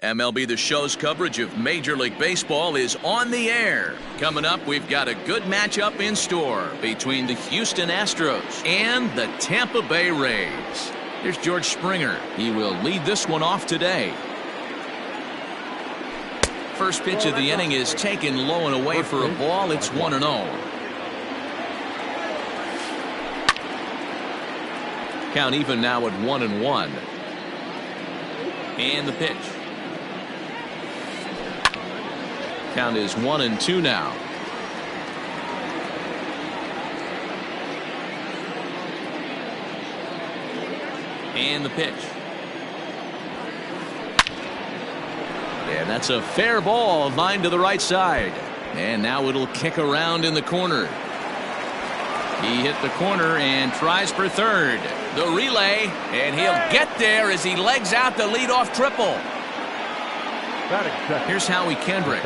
MLB The Show's coverage of Major League Baseball is on the air. Coming up, we've got a good matchup in store between the Houston Astros and the Tampa Bay Rays. Here's George Springer. He will lead this one off today. First pitch of the inning is taken low and away for a ball. It's 1-0. Count even now at 1-1. And the pitch. Count is 1-2 now. And the pitch. And that's a fair ball, line to the right side. And now it'll kick around in the corner. He hit the corner and tries for third. The relay, and he'll get there as he legs out the leadoff triple. Here's Howie Kendrick.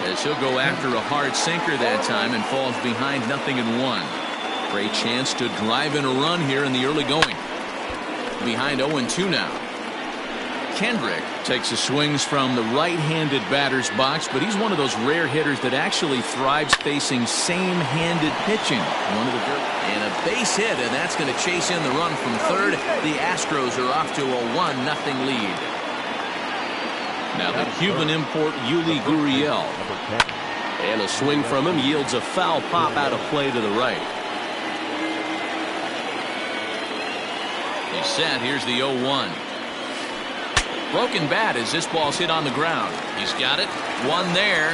As he'll go after a hard sinker that time and falls behind 0-1. Great chance to drive in a run here in the early going. Behind 0-2 now. Kendrick takes the swings from the right-handed batter's box, but he's one of those rare hitters that actually thrives facing same-handed pitching. And a base hit, and that's going to chase in the run from third. The Astros are off to a 1-0 lead. Now the Cuban import Yuli Gurriel. And a swing from him yields a foul pop out of play to the right. He's set. Here's the 0-1. Broken bat as this ball's hit on the ground. He's got it. One there.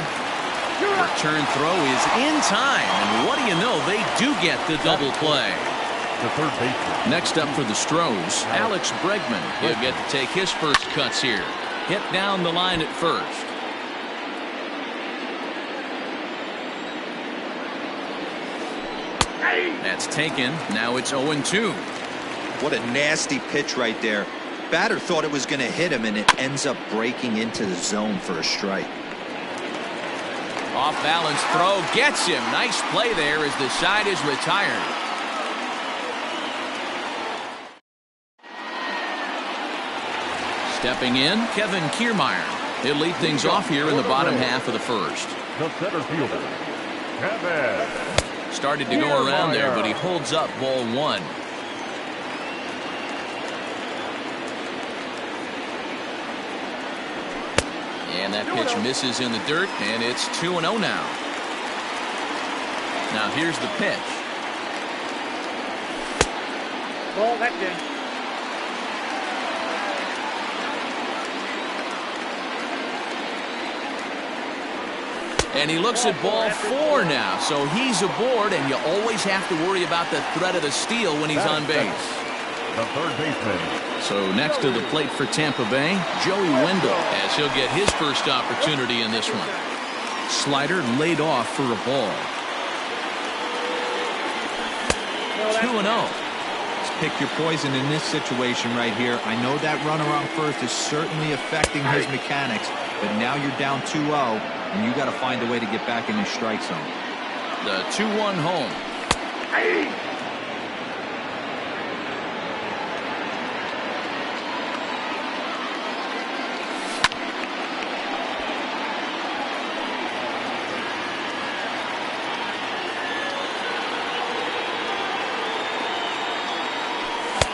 Return throw is in time. And what do you know? They do get the double play. Next up for the Stros, Alex Bregman. He'll get to take his first cuts here. Hit down the line at first. That's taken. Now it's 0-2. What a nasty pitch right there. Batter thought it was going to hit him, and it ends up breaking into the zone for a strike. Off balance throw gets him. Nice play there as the side is retired. Stepping in, Kevin Kiermaier. He'll lead things off here in the bottom half of the first. The center fielder, Kevin. Started to go around there, but he holds up ball one. And that pitch misses in the dirt, and it's 2-0 now. Now here's the pitch. Ball that day. And he looks at ball four now, so he's aboard, and you always have to worry about the threat of the steal when he's on base. The third baseman. So next to the plate for Tampa Bay, Joey Wendell, as he'll get his first opportunity in this one. Slider laid off for a ball. 2-0. Pick your poison in this situation right here. I know that runner on first is certainly affecting his mechanics, but now you're down 2-0, and you got to find a way to get back in the strike zone. The 2-1 home.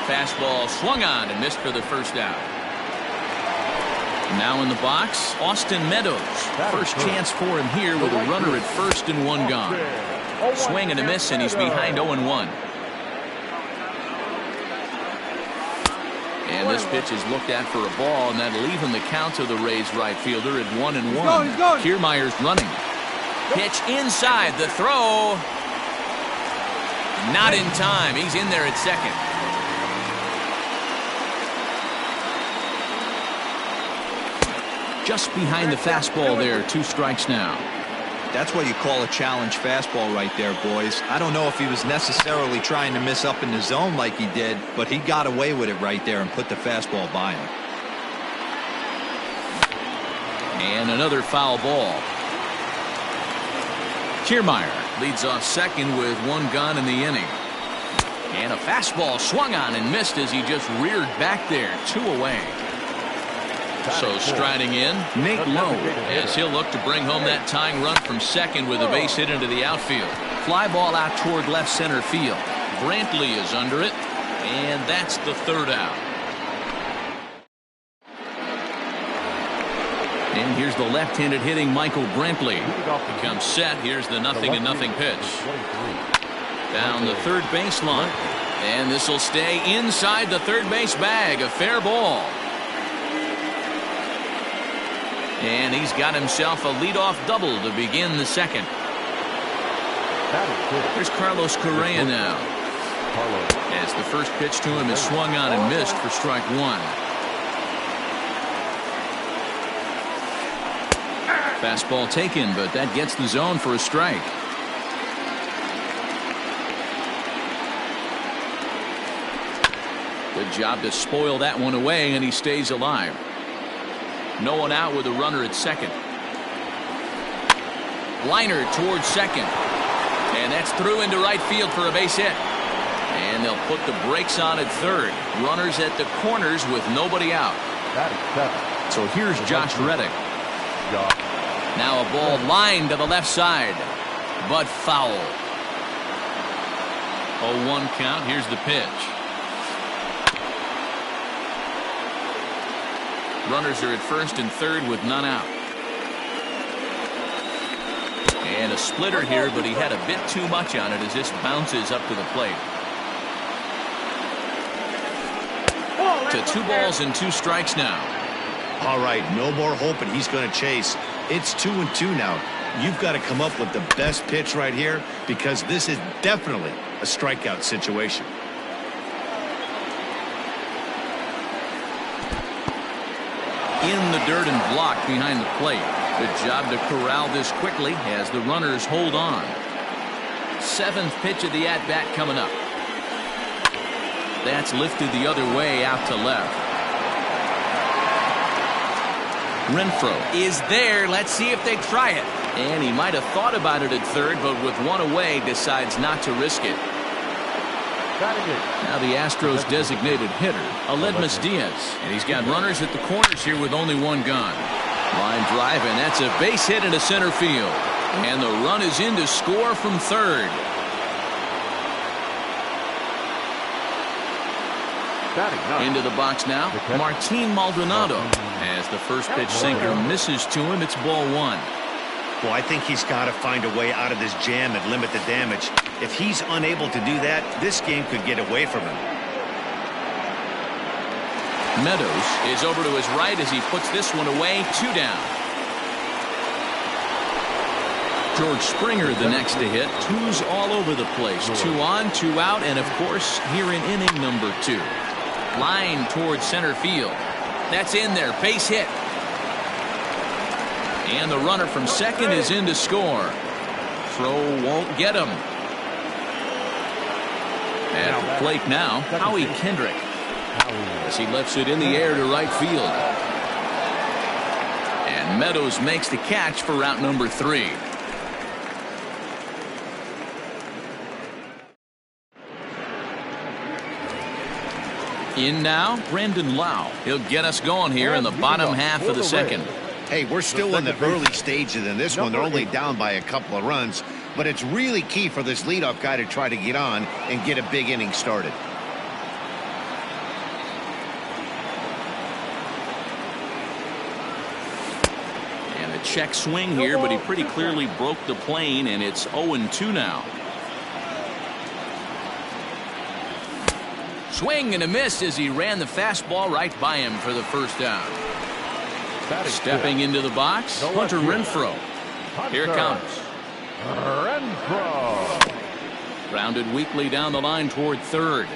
Fastball swung on and missed for the first out. Now in the box, Austin Meadows. First chance for him here with a runner at first and one gone. Swing and a miss, and he's behind 0-1. And this pitch is looked at for a ball, and that'll even the count to the Rays right fielder at 1-1. Kiermaier's running. Pitch inside. The throw. Not in time. He's in there at second. Just behind the fastball there. 2 strikes now. That's what you call a challenge fastball right there, boys. I don't know if he was necessarily trying to miss up in the zone like he did, but he got away with it right there and put the fastball by him. And another foul ball. Kiermaier leads off second with 1 gone in the inning. And a fastball swung on and missed as he just reared back there. 2 away. So striding in, Nate Lowe, as he'll look to bring home that tying run from second with a base hit into the outfield. Fly ball out toward left center field. Brantley is under it, and that's the third out. And here's the left-handed hitting Michael Brantley. He comes set. Here's the 0-0 pitch. Down the third baseline. And this will stay inside the third base bag. A fair ball. And he's got himself a leadoff double to begin the second. Here's Carlos Correa now. As the first pitch to him is swung on and missed for strike one. Fastball taken, but that gets the zone for a strike. Good job to spoil that one away, and he stays alive. No one out with a runner at second. Liner towards second. And that's through into right field for a base hit. And they'll put the brakes on at third. Runners at the corners with nobody out. So here's Josh Reddick. Now a ball lined to the left side, but foul. 0-1 count. Here's the pitch. Runners are at first and third with none out. And a splitter here, but he had a bit too much on it as this bounces up to the plate. To 2 balls and 2 strikes now. All right, no more hoping he's going to chase. It's 2-2 now. You've got to come up with the best pitch right here because this is definitely a strikeout situation. In the dirt and blocked behind the plate. Good job to corral this quickly as the runners hold on. 7th pitch of the at-bat coming up. That's lifted the other way out to left. Renfroe is there. Let's see if they try it. And he might have thought about it at third, but with one away decides not to risk it. Now the Astros designated hitter, Aledmus Diaz. And he's got runners at the corners here with only one gone. Line drive, and that's a base hit into center field. And the run is in to score from third. Into the box now, Martin Maldonado. As the first pitch sinker misses to him, it's ball one. Well, I think he's got to find a way out of this jam and limit the damage. If he's unable to do that, this game could get away from him. Meadows is over to his right as he puts this one away. 2 down. George Springer the next to hit. 2's all over the place. 2 on, 2 out, and of course here in inning number 2. Line towards center field. That's in there. Base hit. And the runner from second is in to score. Throw won't get him. At the plate now, Howie Kendrick. As he lifts it in the air to right field. And Meadows makes the catch for route number 3. In now, Brandon Lau. He'll get us going here in the bottom half of the second. Hey, we're still in the early stages in this one. They're only down by a couple of runs, but it's really key for this leadoff guy to try to get on and get a big inning started. And a check swing here, but he pretty clearly broke the plane, and it's 0-2 now. Swing and a miss as he ran the fastball right by him for the first down. Stepping into the box, Hunter Renfroe. Here it comes. Renfroe. Grounded weakly down the line toward third.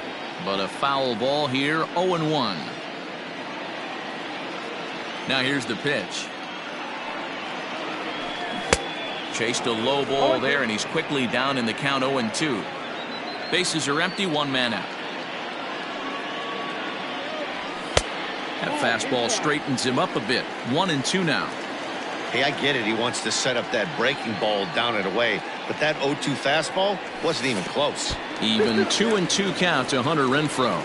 But a foul ball here, 0-1. Now here's the pitch. Chased a low ball there, and he's quickly down in the count 0-2. Bases are empty, 1 man out. That fastball straightens him up a bit. 1-2 now. Hey, I get it. He wants to set up that breaking ball down and away, but that 0-2 fastball wasn't even close. Even 2-2 count to Hunter Renfroe.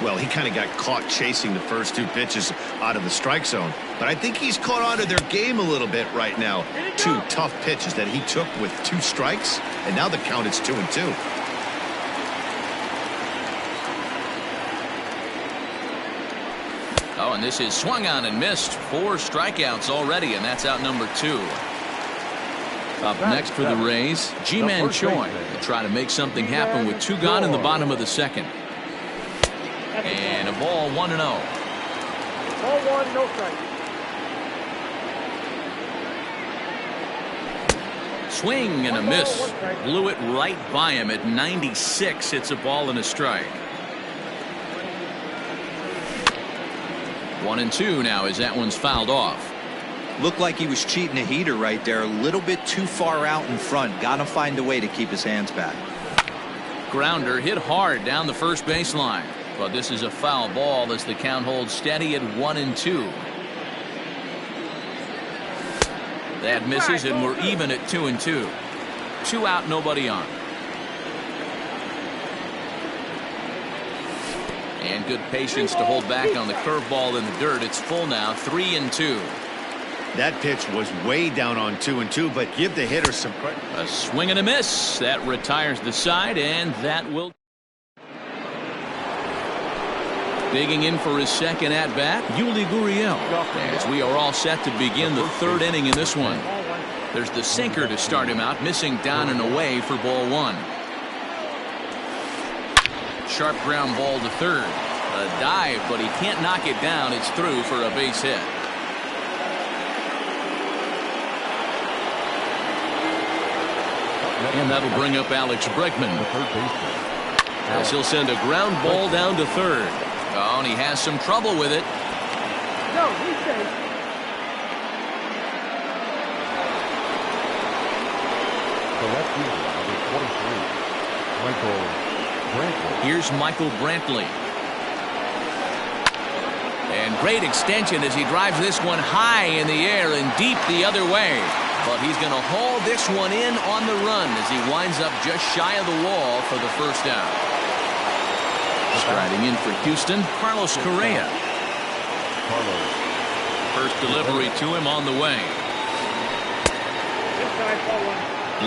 Well, he kind of got caught chasing the first two pitches out of the strike zone. But I think he's caught on to their game a little bit right now. Two tough pitches that he took with two strikes, and now the count is 2-2. Oh, and this is swung on and missed. 4 strikeouts already, and that's out number 2. Up next for the Rays, Ji-Man Choi will try to make something happen with 2 gone in the bottom of the second. And a ball 1-0. Ball 1, no strike. Swing and a miss. Blew it right by him at 96. It's a ball and a strike. 1-2 now as that one's fouled off. Looked like he was cheating a heater right there. A little bit too far out in front. Got to find a way to keep his hands back. Grounder hit hard down the first baseline. But this is a foul ball as the count holds steady at 1-2. That misses, and we're even at 2-2. 2 out, nobody on. And good patience to hold back on the curveball in the dirt. It's full now, 3-2. That pitch was way down on 2-2, but give the hitter some credit. A swing and a miss. That retires the side, and that will. Digging in for his second at-bat, Yuli Gurriel, as we are all set to begin the 3rd inning in this one. There's the sinker to start him out, missing down and away for ball 1. Sharp ground ball to third. A dive, but he can't knock it down. It's through for a base hit. And that'll bring up Alex Bregman, as he'll send a ground ball down to third. Oh, and he has some trouble with it. No, he's safe. The left fielder, number 23, Michael Brantley. Here's Michael Brantley. And great extension as he drives this one high in the air and deep the other way. But he's going to haul this one in on the run as he winds up just shy of the wall for the first out. Striding in for Houston, Carlos Correa. First delivery to him on the way.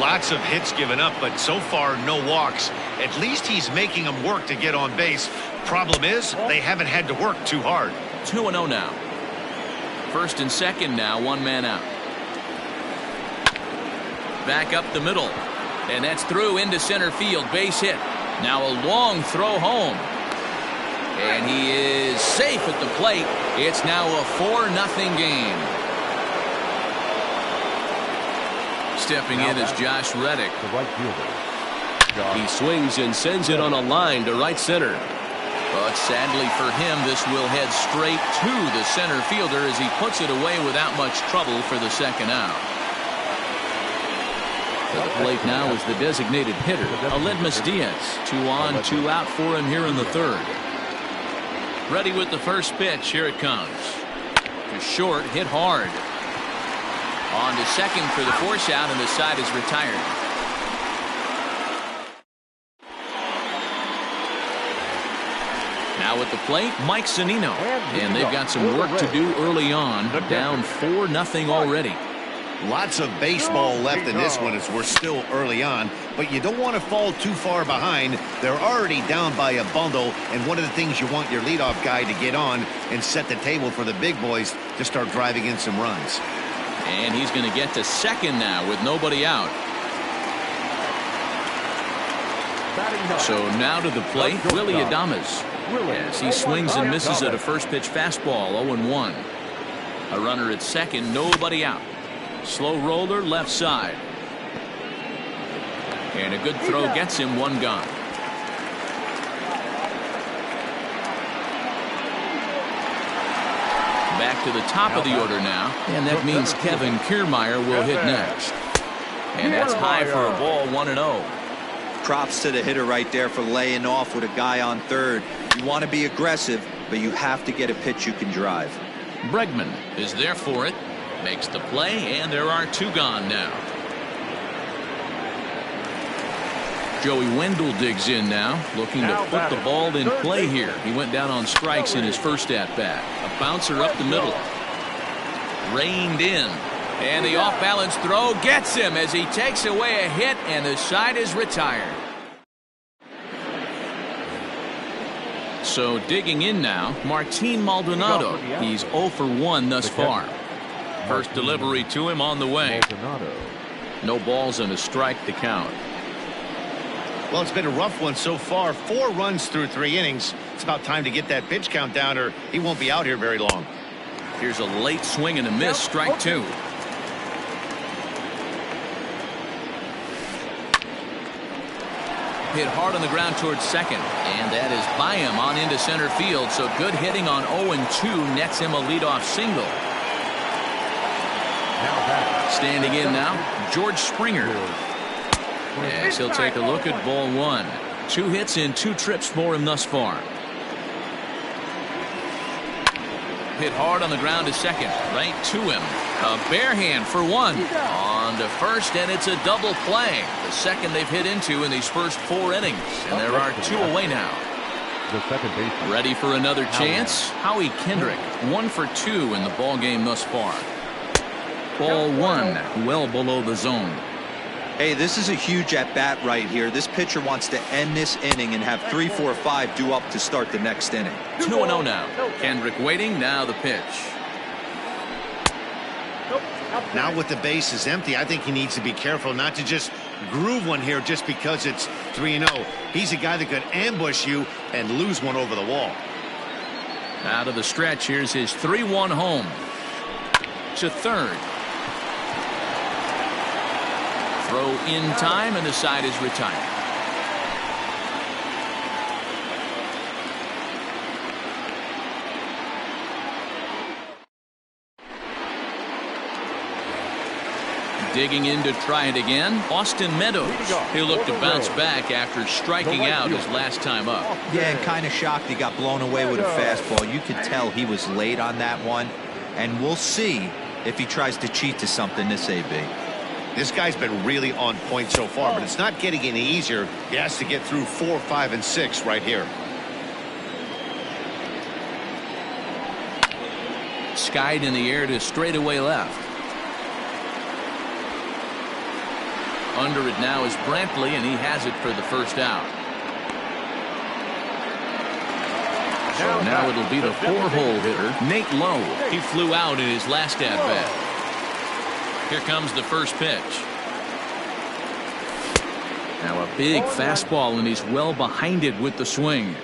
Lots of hits given up, but so far no walks. At least he's making them work to get on base. Problem is, they haven't had to work too hard. 2-0 now. First and second now, 1 man out. Back up the middle. And that's through into center field. Base hit. Now a long throw home. And he is safe at the plate. It's now a 4-0 game. Stepping in is Josh Reddick. The right fielder. He swings and sends it on a line to right center. But sadly for him, this will head straight to the center fielder as he puts it away without much trouble for the second out. At the plate now is the designated hitter, Aledmus Diaz. 2 on, 2 out for him here in the 3rd. Ready with the first pitch. Here it comes. To short, hit hard. On to second for the force out, and the side is retired. Now at the plate, Mike Zunino. And they've got some work to do early on. Down 4-0 already. Lots of baseball left in this one as we're still early on, but you don't want to fall too far behind. They're already down by a bundle, and one of the things you want your leadoff guy to get on and set the table for the big boys to start driving in some runs. And he's going to get to second now with nobody out. So now to the plate, Willie Adames. As he swings and misses at a first pitch fastball, 0-1. A runner at second, nobody out. Slow roller left side. And a good throw gets him 1 gone. Back to the top of the order now, and that means Kevin Kiermaier will hit next. And that's high for a ball, 1-0. Props to the hitter right there for laying off with a guy on third. You want to be aggressive, but you have to get a pitch you can drive. Bregman is there for it. Makes the play, and there are 2 gone now. Joey Wendell digs in now, looking to put the ball in play here. He went down on strikes in his first at-bat. A bouncer up the middle. Reined in. And the off-balance throw gets him as he takes away a hit, and the side is retired. So digging in now, Martin Maldonado. He's 0 for 1 thus far. First delivery to him on the way. No balls and a strike to count. Well, it's been a rough one so far. 4 runs through 3 innings. It's about time to get that pitch count down, or he won't be out here very long. Here's a late swing and a miss, strike 2. Hit hard on the ground towards second, and that is by him on into center field. So good hitting on 0-2 nets him a leadoff single. Standing in now, George Springer. Yes, he'll take a look at ball 1. 2 hits in 2 trips for him thus far. Hit hard on the ground to second, right to him. A bare hand for 1. On to first, and it's a double play. The second they've hit into in these first 4 innings. And there are 2 away now. Ready for another chance? Howie Kendrick, 1 for 2 in the ball game thus far. Ball 1, well below the zone. Hey, this is a huge at-bat right here. This pitcher wants to end this inning and have 3, 4, 5 due up to start the next inning. 2-0 now. Kendrick waiting. Now the pitch. Now with the bases empty, I think he needs to be careful not to just groove one here just because it's 3-0. He's a guy that could ambush you and lose one over the wall. Out of the stretch, here's his 3-1 home. To third. Throw in time, and the side is retired. Digging in to try it again, Austin Meadows. He'll look to bounce back after striking out his last time up. Yeah, and kind of shocked he got blown away with a fastball. You could tell he was late on that one, and we'll see if he tries to cheat to something this AB. This guy's been really on point so far, but it's not getting any easier. He has to get through 4, 5, and 6 right here. Skied in the air to straightaway left. Under it now is Brantley, and he has it for the first out. So now it'll be the 4-hole hitter, Nate Lowe. He flew out in his last at-bat. Here comes the first pitch. Now a big fastball, and he's well behind it with the swing.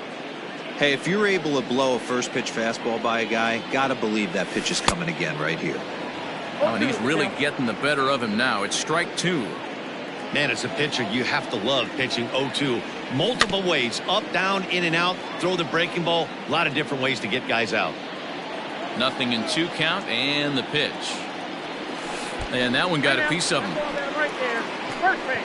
Hey, if you're able to blow a first pitch fastball by a guy, gotta believe that pitch is coming again right here. Oh, and he's really getting the better of him now. It's strike 2. Man, as a pitcher, you have to love pitching 0-2. Multiple ways, up, down, in and out, throw the breaking ball. A lot of different ways to get guys out. Nothing in 2 count, and the pitch. And that one got a piece of him. Right there. Perfect.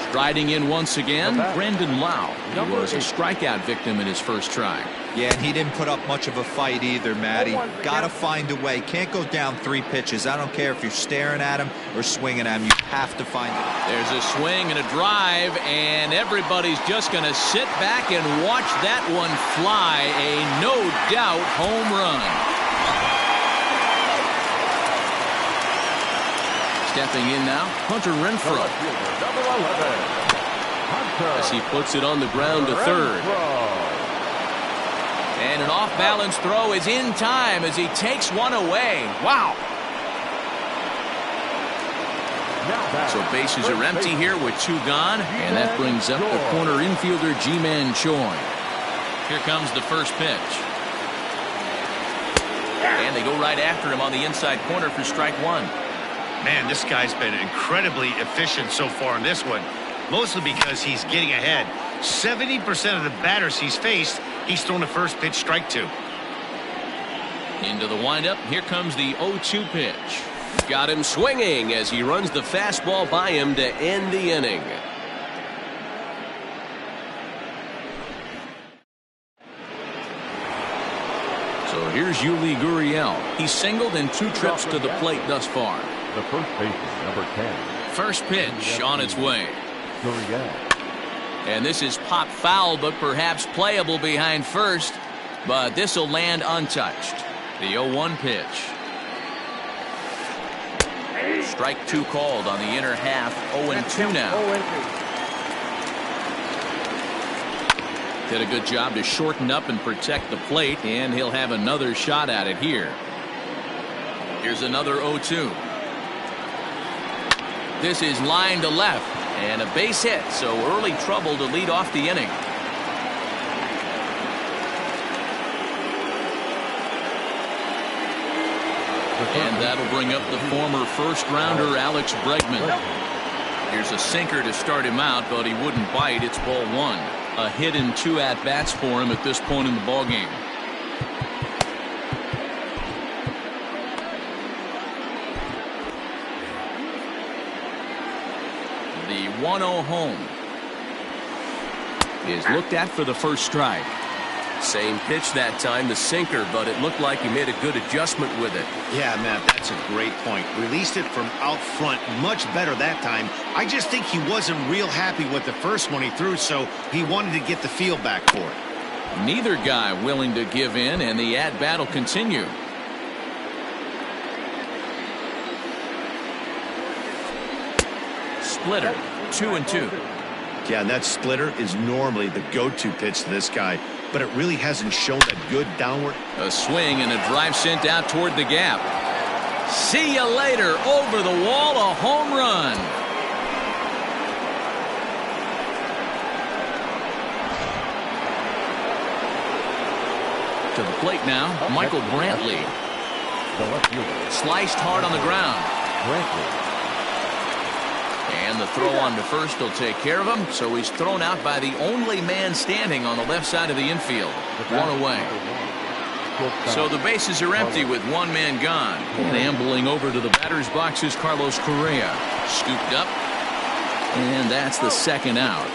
Striding in once again, Brendan Lau. He was a strikeout victim in his first try. Yeah, and he didn't put up much of a fight either, Matty. Gotta find a way. Can't go down 3 pitches. I don't care if you're staring at him or swinging at him. You have to find it. There's a swing and a drive, and everybody's just going to sit back and watch that one fly. A no-doubt home run. Stepping in now, Hunter Renfroe. As he puts it on the ground to third. And an off-balance throw is in time as he takes one away. Wow. So bases are empty here with 2 gone, and that brings up the corner infielder Ji-Man Choi. Here comes the first pitch. And they go right after him on the inside corner for strike 1. Man, this guy's been incredibly efficient so far in this one, mostly because he's getting ahead. 70% of the batters he's faced, he's thrown the first pitch, strike 2. Into the windup, here comes the 0-2 pitch. Got him swinging as he runs the fastball by him to end the inning. So here's Yuli Gurriel. He's singled in 2 trips to the plate thus far. The first baseman, number 10. First pitch on its way. Gurriel. And this is pop foul, but perhaps playable behind first. But this will land untouched. The 0-1 pitch. Strike 2 called on the inner half. 0-2 now. Did a good job to shorten up and protect the plate, and he'll have another shot at it here. Here's another 0-2. This is line to left, and a base hit, so early trouble to lead off the inning. And that'll bring up the former first-rounder Alex Bregman. Here's a sinker to start him out, but he wouldn't bite. It's ball 1. A hit and 2 at-bats for him at this point in the ballgame. The 1-0 home is looked at for the first strike. Same pitch that time, the sinker, but it looked like he made a good adjustment with it. Yeah, Matt, that's a great point. Released it from out front much better that time. I just think he wasn't real happy with the first one he threw, so he wanted to get the feel back for it. Neither guy willing to give in, and the at-bat will continue. Splitter, 2-2. Yeah, and that splitter is normally the go-to pitch to this guy, but it really hasn't shown a good downward. A swing and a drive sent out toward the gap. See you later. Over the wall, a home run. To the plate now, Michael Brantley. The left fielder. Sliced hard on the ground. Brantley. And the throw on to first will take care of him, so he's thrown out by the only man standing on the left side of the infield. One away. So the bases are empty with one man gone. And ambling over to the batter's box is Carlos Correa. Scooped up. And that's the second out.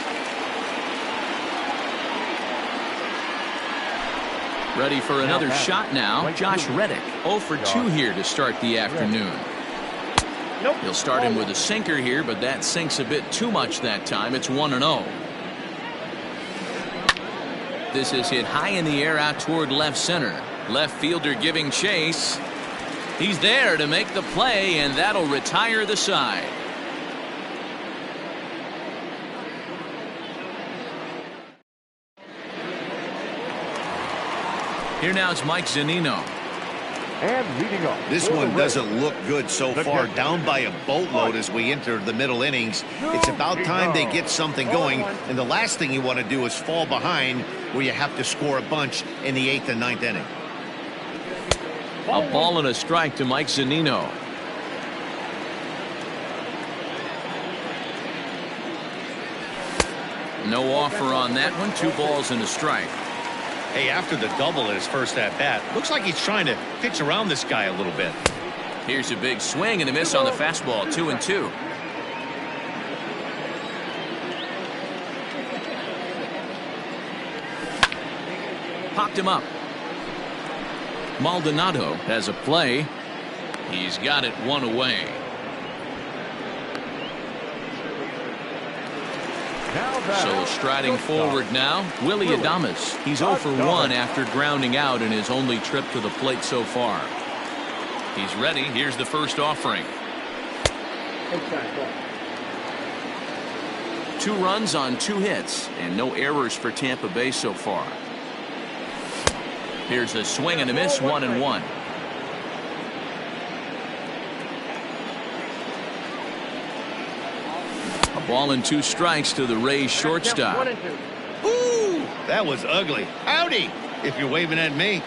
Ready for another shot now. Josh Reddick, 0 for 2 here to start the afternoon. He'll start him with a sinker here, but that sinks a bit too much that time. It's 1-0. This is hit high in the air out toward left center. Left fielder giving chase. He's there to make the play, and that'll retire the side. Here now is Mike Zunino. And leading off. This one doesn't look good so far. Down by a boatload as we enter the middle innings. It's about time they get something going. And the last thing you want to do is fall behind where you have to score a bunch in the 8th and 9th inning. A ball and a strike to Mike Zunino. No offer on that one. 2 balls and a strike. Hey, after the double at his first at-bat, looks like he's trying to pitch around this guy a little bit. Here's a big swing and a miss on the fastball. 2-2. Popped him up. Maldonado has a play. He's got it 1 away. So striding forward now, Willie Adames. He's 0 for 1 after grounding out in his only trip to the plate so far. He's ready. Here's the first offering. 2 runs on 2 hits and no errors for Tampa Bay so far. Here's a swing and a miss. 1-1. A ball and 2 strikes to the Rays shortstop. Ooh, that was ugly. Howdy, if you're waving at me.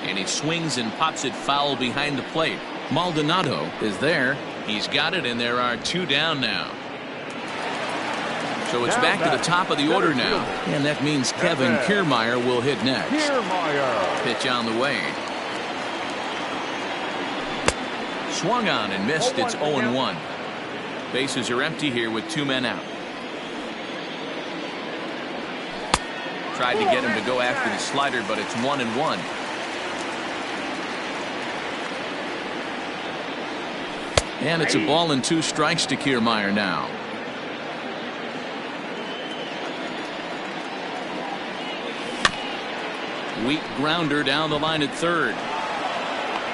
And he swings and pops it foul behind the plate. Maldonado is there. He's got it, and there are 2 down now. So it's back to the top of the order now. And that means Kevin Kiermaier will hit next. Pitch on the way. Swung on and missed. It's 0-1. Bases are empty here with 2 men out. Tried to get him to go after the slider, but it's 1-1. And it's a ball and 2 strikes to Kiermaier now. Weak grounder down the line at third.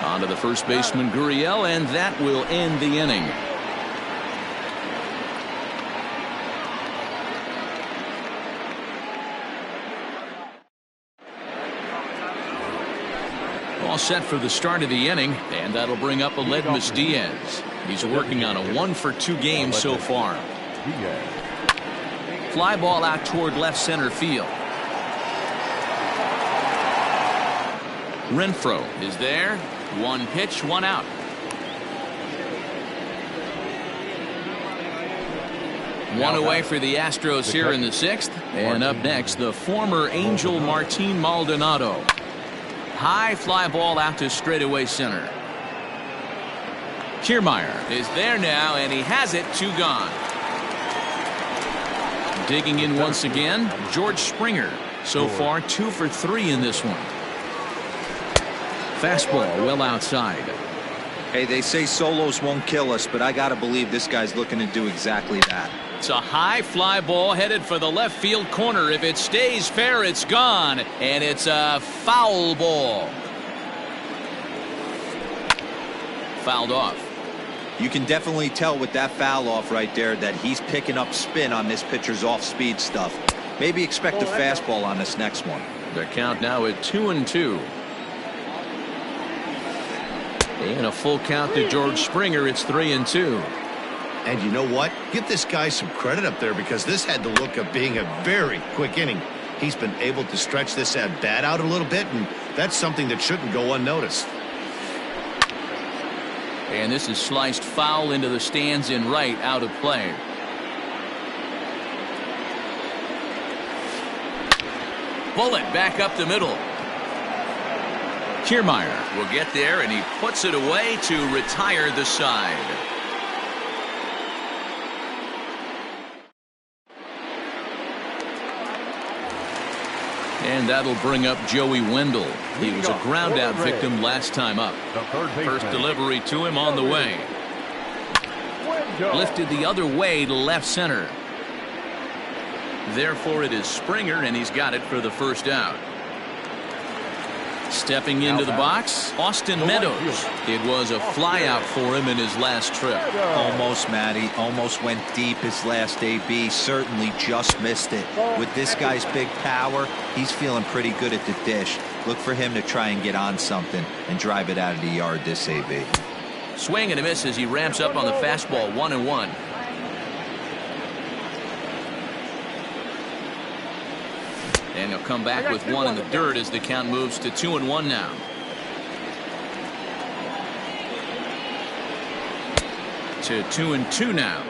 On to the first baseman Gurriel, and that will end the inning. All set for the start of the inning, and that'll bring up Aledmys Diaz. He's working on a 1-for-2 game so far. Fly ball out toward left center field. Renfroe is there. 1 pitch, 1 out. One away for the Astros here in the 6th. And up next, the former Angel Martin Maldonado. High fly ball out to straightaway center. Kiermaier is there now, and he has it. 2 gone. Digging in once again, George Springer. So far 2 for 3 in this one. Fastball well outside. Hey, they say solos won't kill us, but I gotta believe this guy's looking to do exactly that. It's a high fly ball headed for the left field corner. If it stays fair, it's gone, and it's a foul ball. Fouled off. You can definitely tell with that foul off right there that he's picking up spin on this pitcher's off-speed stuff. Maybe expect a fastball on this next one. Their count now at 2-2. And a full count to George Springer. It's 3-2. And you know what? Give this guy some credit up there, because this had the look of being a very quick inning. He's been able to stretch this at bat out a little bit, and that's something that shouldn't go unnoticed. And this is sliced foul into the stands in right, out of play. Bullet back up the middle. Kiermaier will get there, and he puts it away to retire the side. And that'll bring up Joey Wendell. He was a ground out victim last time up. First delivery to him on the way. Lifted the other way to left center. Therefore it is Springer, and he's got it for the first out. Stepping into the box, Austin Meadows. It was a fly out for him in his last trip. Almost, Matty. Almost went deep his last AB. Certainly just missed it. With this guy's big power, he's feeling pretty good at the dish. Look for him to try and get on something and drive it out of the yard this AB. Swing and a miss as he ramps up on the fastball. 1-1. And he'll come back with 1 in the dirt as the count moves to 2-1 now. To 2-2 now.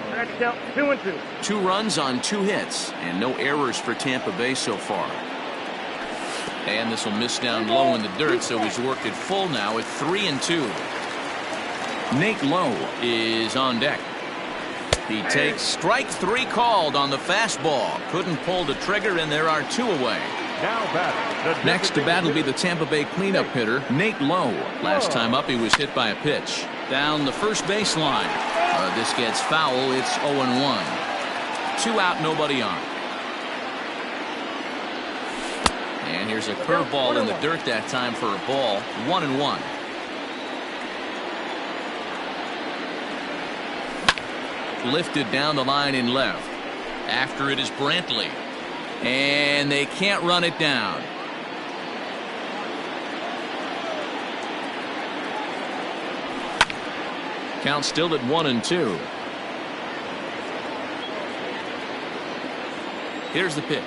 2-2. 2 runs on 2 hits, and no errors for Tampa Bay so far. And this will miss down low in the dirt, so he's worked it full now at 3-2. Nate Lowe is on deck. He takes strike 3 called on the fastball. Couldn't pull the trigger, and there are 2 away. Next to bat will be the Tampa Bay cleanup hitter, Nate Lowe. Last time up, he was hit by a pitch. Down the first baseline. This gets foul. It's 0-1. 2 out, nobody on. And here's a curveball in the dirt that time for a ball. 1-1. Lifted down the line in left. After it is Brantley, and they can't run it down. Count still at 1-2. Here's the pitch,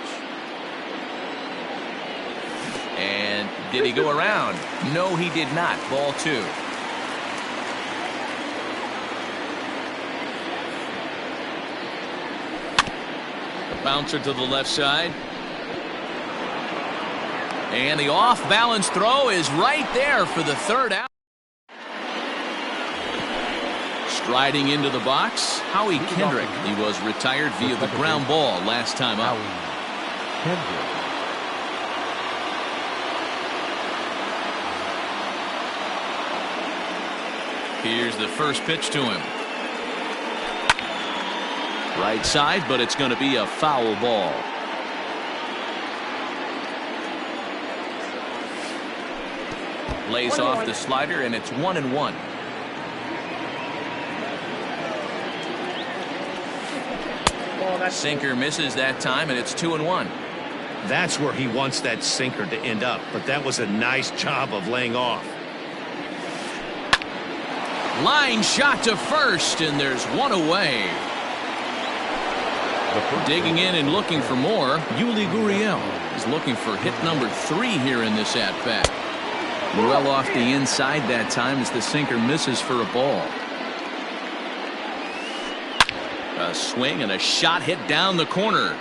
and did he go around? No, he did not. Ball 2. Bouncer to the left side. And the off-balance throw is right there for the 3rd out. Striding into the box, Howie Kendrick. He was retired via the ground ball last time up. Here's the first pitch to him. Right side, but it's going to be a foul ball. Lays off the slider, and it's 1-1. Sinker misses that time, and it's 2-1. That's where he wants that sinker to end up, but that was a nice job of laying off. Line shot to first, and there's one away. Digging in and looking for more, Yuli Gurriel is looking for hit number 3 here in this at-bat. Well off the inside that time as the sinker misses for a ball. A swing and a shot hit down the corner.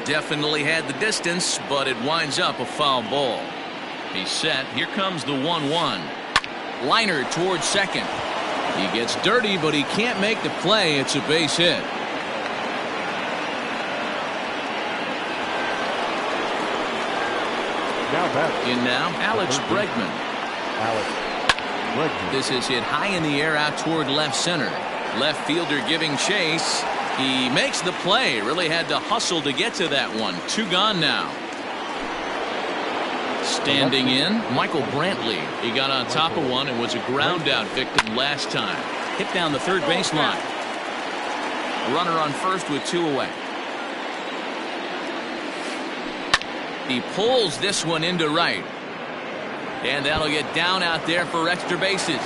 Definitely had the distance, but it winds up a foul ball. He's set. Here comes the 1-1. Liner towards second. He gets dirty, but he can't make the play. It's a base hit. In now, Alex Bregman. This is hit high in the air out toward left center. Left fielder giving chase. He makes the play. Really had to hustle to get to that one. 2 gone now. Standing in, Michael Brantley. He got on top of one and was a ground out victim last time. Hit down the third baseline. Runner on first with 2 away. He pulls this one into right. And that'll get down out there for extra bases.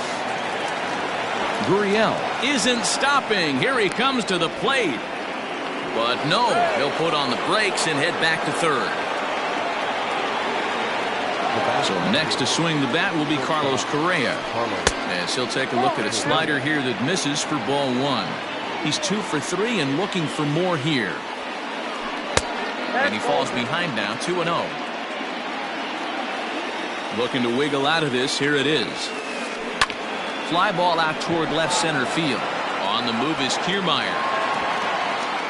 Gurriel isn't stopping. Here he comes to the plate. But no, he'll put on the brakes and head back to third. So next to swing the bat will be Carlos Correa. As he'll take a look at a slider here that misses for ball 1. He's 2 for 3 and looking for more here. And he falls behind now, 2-0. Looking to wiggle out of this. Here it is. Fly ball out toward left center field. On the move is Kiermaier.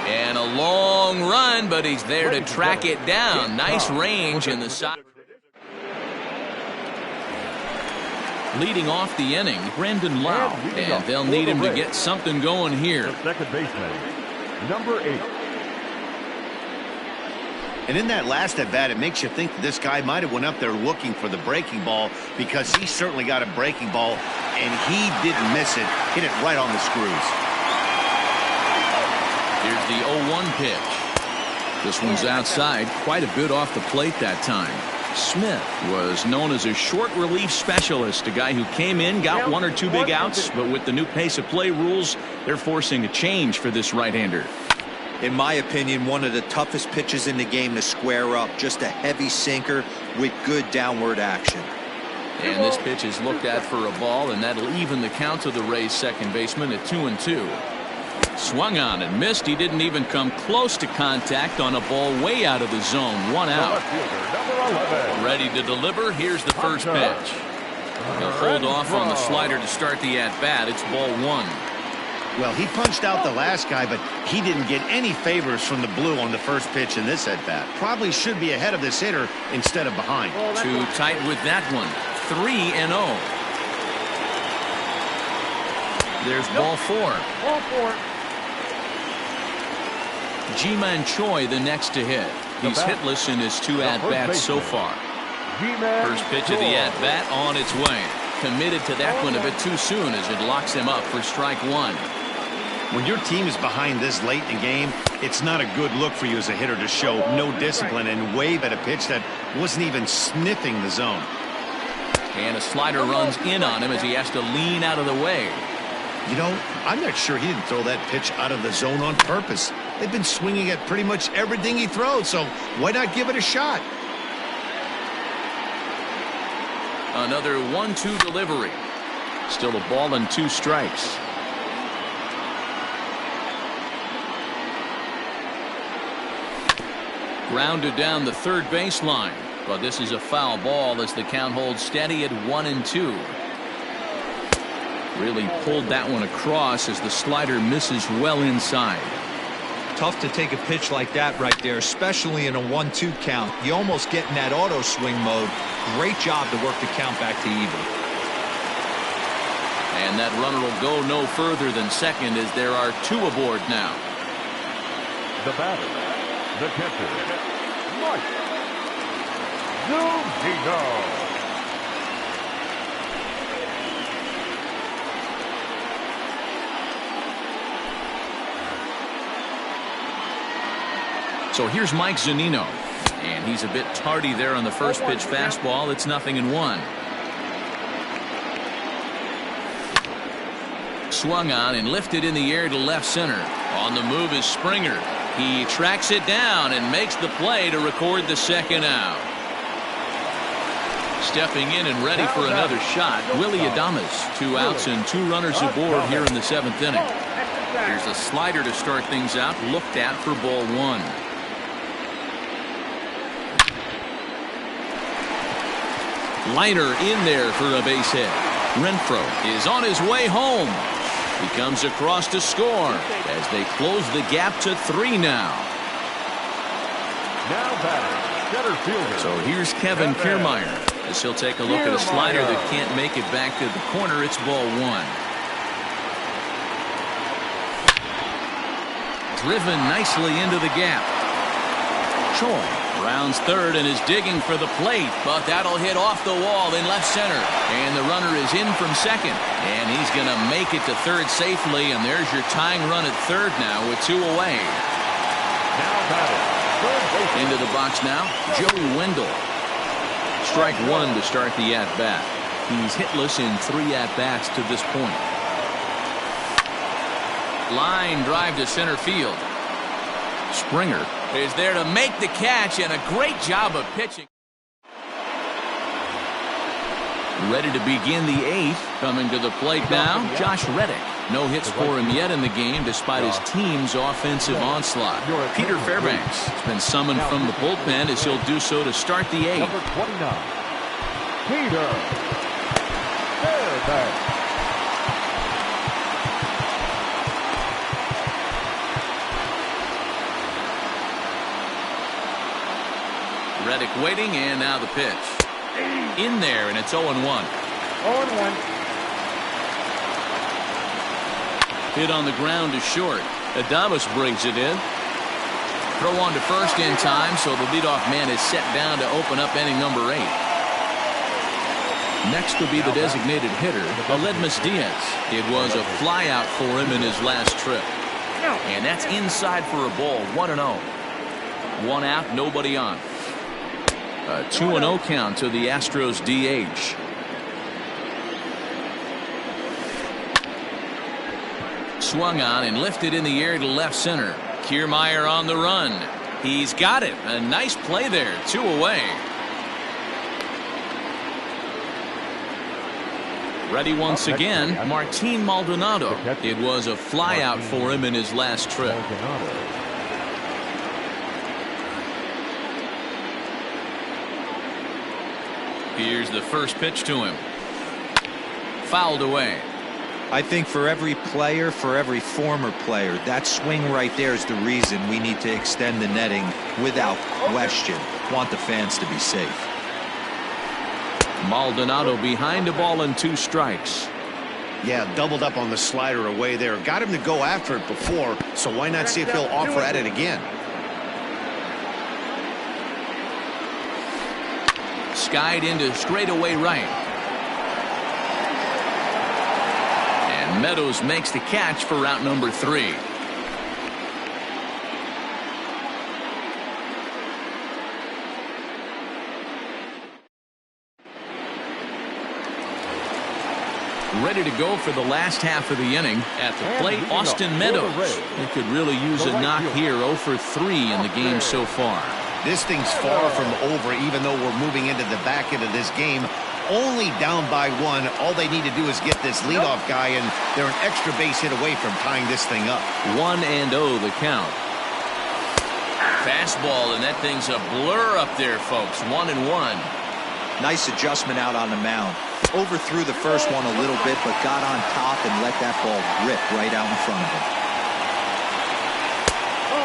And a long run, but he's there to track it down. Nice range in the side. Leading off the inning, Brendan Lau. And they'll need him to get something going here. The second baseman, number 8. And in that last at bat, it makes you think that this guy might have went up there looking for the breaking ball, because he certainly got a breaking ball, and he didn't miss it. Hit it right on the screws. Here's the 0-1 pitch. This one's outside, quite a bit off the plate that time. Smith was known as a short relief specialist, a guy who came in, got 1 or 2 big outs, but with the new pace of play rules, they're forcing a change for this right-hander. In my opinion, one of the toughest pitches in the game to square up. Just a heavy sinker with good downward action. And this pitch is looked at for a ball, and that'll even the count of the Rays' second baseman at 2-2. Swung on and missed. He didn't even come close to contact on a ball way out of the zone. 1 out. Ready to deliver. Here's the first pitch. He'll hold off on the slider to start the at-bat. It's ball 1. Well, he punched out the last guy, but he didn't get any favors from the blue on the first pitch in this at-bat. Probably should be ahead of this hitter instead of behind. Too tight with that one. 3-0. There's ball 4. Ball 4. Ji-Man Choi the next to hit. He's hitless in his 2 at-bats so far. First pitch of the at-bat on its way. Committed to that one a bit too soon as it locks him up for strike 1. When your team is behind this late in the game, it's not a good look for you as a hitter to show no discipline and wave at a pitch that wasn't even sniffing the zone. And a slider runs in on him as he has to lean out of the way. You know, I'm not sure he didn't throw that pitch out of the zone on purpose. They've been swinging at pretty much everything he throws, so why not give it a shot? Another 1-2 delivery. Still a ball and 2 strikes. Grounded down the third baseline, but this is a foul ball as the count holds steady at 1-2. Really pulled that one across as the slider misses well inside. Tough to take a pitch like that right there, especially in a 1-2 count. You almost get in that auto swing mode. Great job to work the count back to even. And that runner will go no further than second as there are 2 aboard now. The batter, the catcher, Mike Zunino. So here's Mike Zunino, and he's a bit tardy there on the first pitch fastball. It's 0-1. Swung on and lifted in the air to left center. On the move is Springer. He tracks it down and makes the play to record the second out. Stepping in and ready for another shot, Willie Adames. 2 outs and 2 runners aboard here in the 7th inning. Here's a slider to start things out, looked at for ball 1. Liner in there for a base hit. Renfroe is on his way home. He comes across to score as they close the gap to 3 now. Now batting, center fielder. So here's Kevin Kiermaier as he'll take a look at a slider that can't make it back to the corner. It's ball 1. Driven nicely into the gap. Choi rounds third and is digging for the plate, but that'll hit off the wall in left center. And the runner is in from second, and he's going to make it to third safely, and there's your tying run at third now with 2 away. Now batting, Into the box now, Joey Wendell. Strike 1 to start the at-bat. He's hitless in 3 at-bats to this point. Line drive to center field. Springer is there to make the catch, and a great job of pitching. Ready to begin the 8th. Coming to the plate now, Josh Reddick. No hits for him yet in the game despite his team's offensive onslaught. Peter Fairbanks has been summoned from the bullpen as he'll do so to start the 8th. number 29, Peter Fairbanks. Reddick waiting, and now the pitch. In there, and it's 0-1. 0-1. Hit on the ground to short. Adames brings it in. Throw on to first in time, so the leadoff man is set down to open up inning number 8. Next will be the designated hitter, Aledmus Diaz. It was a flyout for him in his last trip. And that's inside for a ball, 1-0. 1 out, nobody on. A 2-0 count to the Astros DH. Swung on and lifted in the air to left center. Kiermaier on the run. He's got it. A nice play there. 2 away. Ready once again, Martin Maldonado. It was a flyout for him in his last trip. Here's the first pitch to him. Fouled away. I think for every player, for every former player, that swing right there is the reason we need to extend the netting without question. Want the fans to be safe. Maldonado behind the ball and 2 strikes. Yeah, doubled up on the slider away there. Got him to go after it before, so why not see if he'll offer at it again? Skied into straightaway right. And Meadows makes the catch for route number 3. Ready to go for the last half of the inning. At the plate, Austin Meadows. He could really use a knock here. 0 for 3 in the game so far. This thing's far from over, even though we're moving into the back end of this game. Only down by 1. All they need to do is get this leadoff guy, and they're an extra base hit away from tying this thing up. 1-0 the count. Fastball, and that thing's a blur up there, folks. 1-1. Nice adjustment out on the mound. Overthrew the first one a little bit, but got on top and let that ball rip right out in front of him.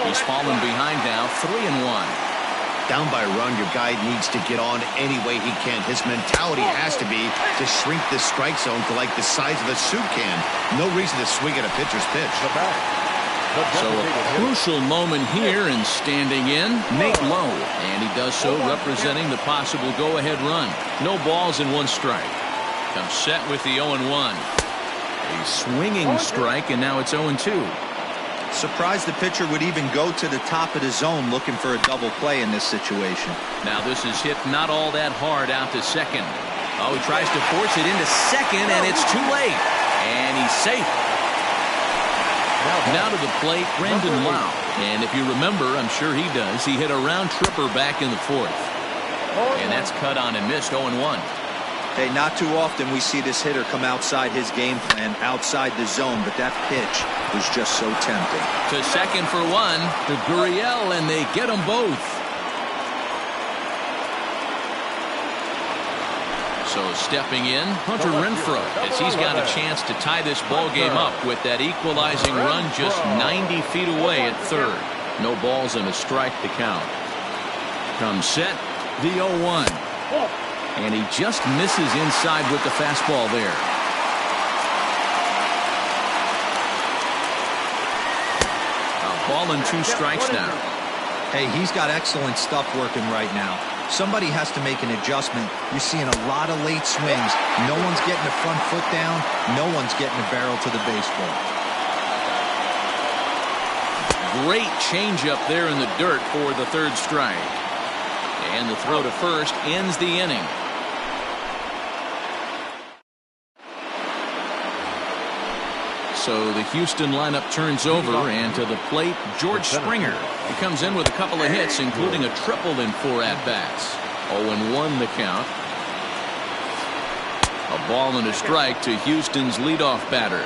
He's fallen behind now, 3-1. Down by a run, your guy needs to get on any way he can. His mentality has to be to shrink this strike zone to like the size of a soup can. No reason to swing at a pitcher's pitch. So a crucial moment here, and standing in, Nate Lowe. And he does so representing the possible go-ahead run. No balls and one strike. Comes set with the 0-1. A swinging strike, and now it's 0-2. Surprised the pitcher would even go to the top of the zone looking for a double play in this situation. Now this is hit not all that hard out to second. Oh, he tries to force it into second, and it's too late. And he's safe. Now to the plate, Brandon Lau. And if you remember, I'm sure he does, he hit a round tripper back in the fourth. And that's cut on and missed, 0-1. Hey, not too often we see this hitter come outside his game plan, outside the zone, but that pitch was just so tempting. To second for one, to Gurriel, and they get them both. So stepping in, Hunter Renfroe, as he's got a chance to tie this ball game up with that equalizing run just 90 feet away at third. No balls and a strike to count. Comes set, the 0-1. And he just misses inside with the fastball there. A ball and 2 strikes now. Hey, he's got excellent stuff working right now. Somebody has to make an adjustment. You're seeing a lot of late swings. No one's getting the front foot down. No one's getting the barrel to the baseball. Great changeup there in the dirt for the third strike. And the throw to first ends the inning. So the Houston lineup turns over, and to the plate, George Springer. He comes in with a couple of hits, including a triple in 4 at-bats. 0-1 the count. A ball and a strike to Houston's leadoff batter.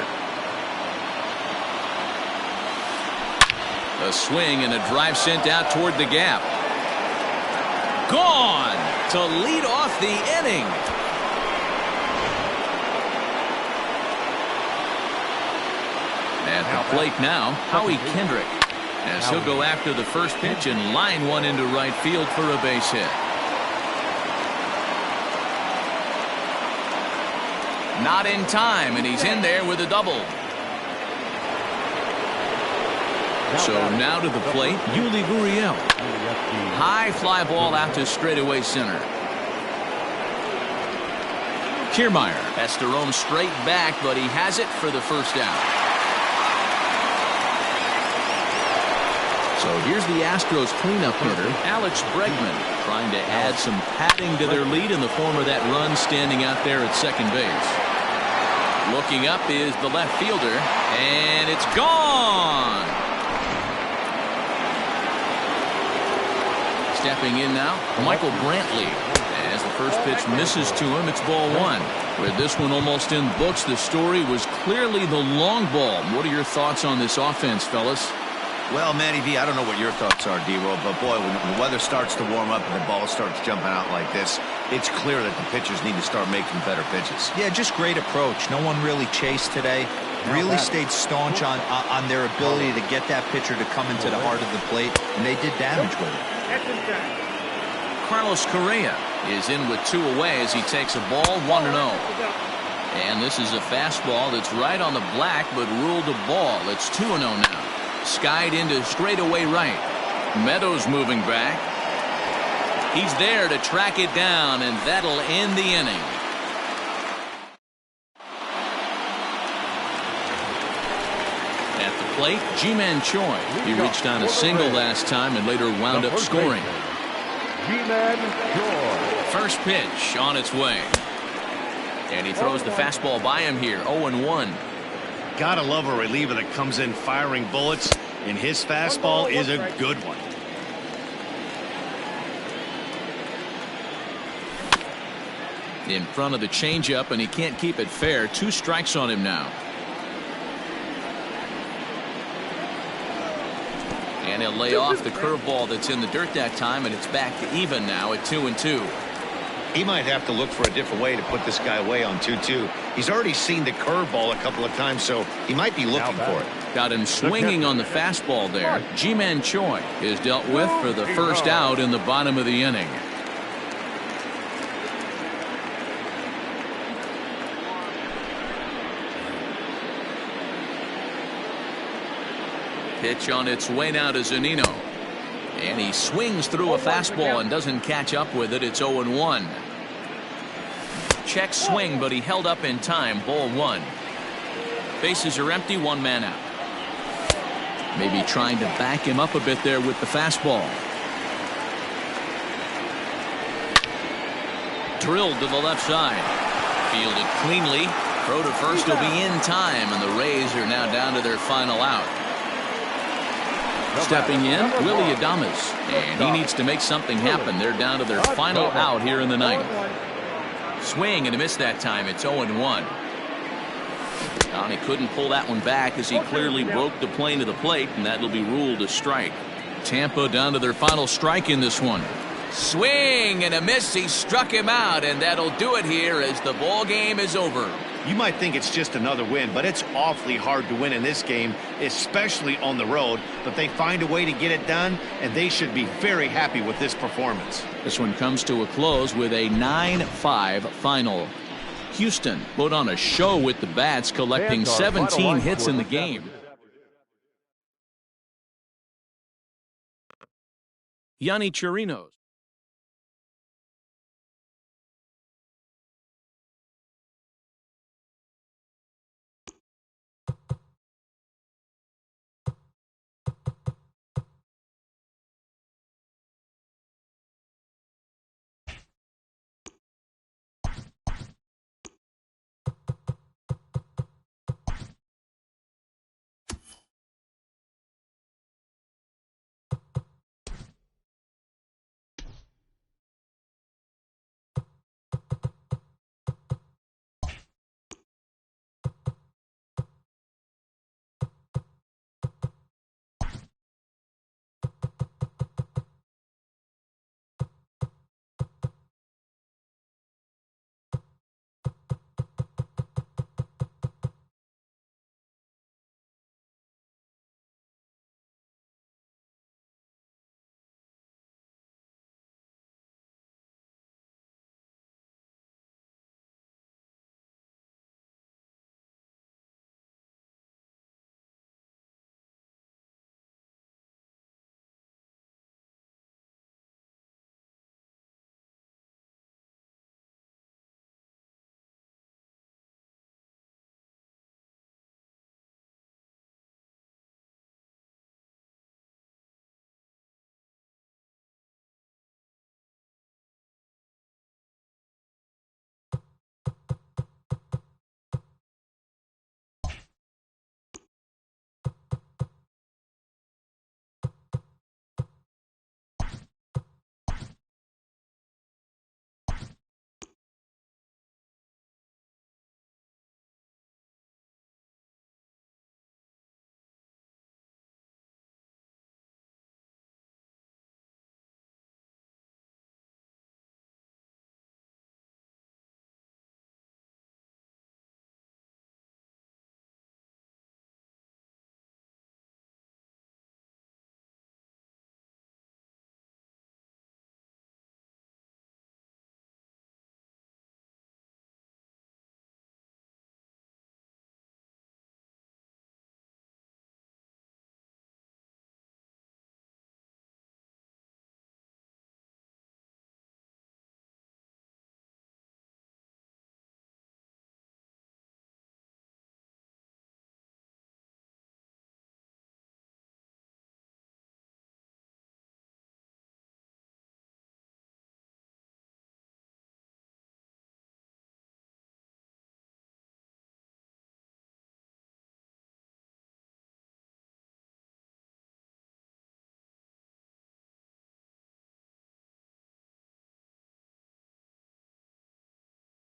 A swing and a drive sent out toward the gap. Gone to lead off the inning. At the plate now, Howie Kendrick, as he'll go after the first pitch and line one into right field for a base hit. Not in time, and he's in there with a double. So now to the plate, Yuli Gurriel. High fly ball out to straightaway center. Kiermaier has to roam straight back, but he has it for the first out. So here's the Astros cleanup hitter, Alex Bregman, trying to add some padding to their lead in the form of that run standing out there at second base. Looking up is the left fielder, and it's gone. Stepping in now, Michael Brantley. As the first pitch misses to him, it's ball 1. With this one almost in books, the story was clearly the long ball. What are your thoughts on this offense, fellas? Well, Manny V, I don't know what your thoughts are, D-Roll, but boy, when the weather starts to warm up and the ball starts jumping out like this, it's clear that the pitchers need to start making better pitches. Yeah, just great approach. No one really chased today. Really stayed staunch on their ability to get that pitcher to come into the heart of the plate, and they did damage with it. Carlos Correa is in with 2 away as he takes a ball, 1-0. And this is a fastball that's right on the black, but ruled a ball. It's 2-0 now. Skied into straightaway right. Meadows moving back. He's there to track it down, and that'll end the inning. At the plate, Ji-Man Choi. He reached on a single last time and later wound up scoring. Ji-Man Choi. First pitch on its way. And he throws the fastball by him here, 0-1. Gotta love a reliever that comes in firing bullets, and his fastball is a good one. In front of the changeup, and he can't keep it fair. 2 strikes on him now. And he'll lay off the curveball that's in the dirt that time, and it's back to even now at 2-2. He might have to look for a different way to put this guy away on 2-2. He's already seen the curveball a couple of times, so he might be looking for it. Got him swinging on the fastball there. Ji-Man Choi is dealt with for the first out in the bottom of the inning. Pitch on its way now to Zunino. And he swings through a fastball and doesn't catch up with it. It's 0-1. Check swing, but he held up in time. Ball 1. Bases are empty, 1 man out. Maybe trying to back him up a bit there with the fastball. Drilled to the left side. Fielded cleanly. Throw to first will be in time, and the Rays are now down to their final out. Stepping in, Willie Adames, and he needs to make something happen. They're down to their final out here in the ninth. Swing and a miss that time. It's 0-1. He couldn't pull that one back as he clearly broke the plane of the plate, and that'll be ruled a strike. Tampa down to their final strike in this one. Swing and a miss. He struck him out, and that'll do it here as the ball game is over. You might think it's just another win, but it's awfully hard to win in this game, especially on the road. But they find a way to get it done, and they should be very happy with this performance. This one comes to a close with a 9-5 final. Houston put on a show with the bats, collecting 17 hits in the game. Yanni Chirinos.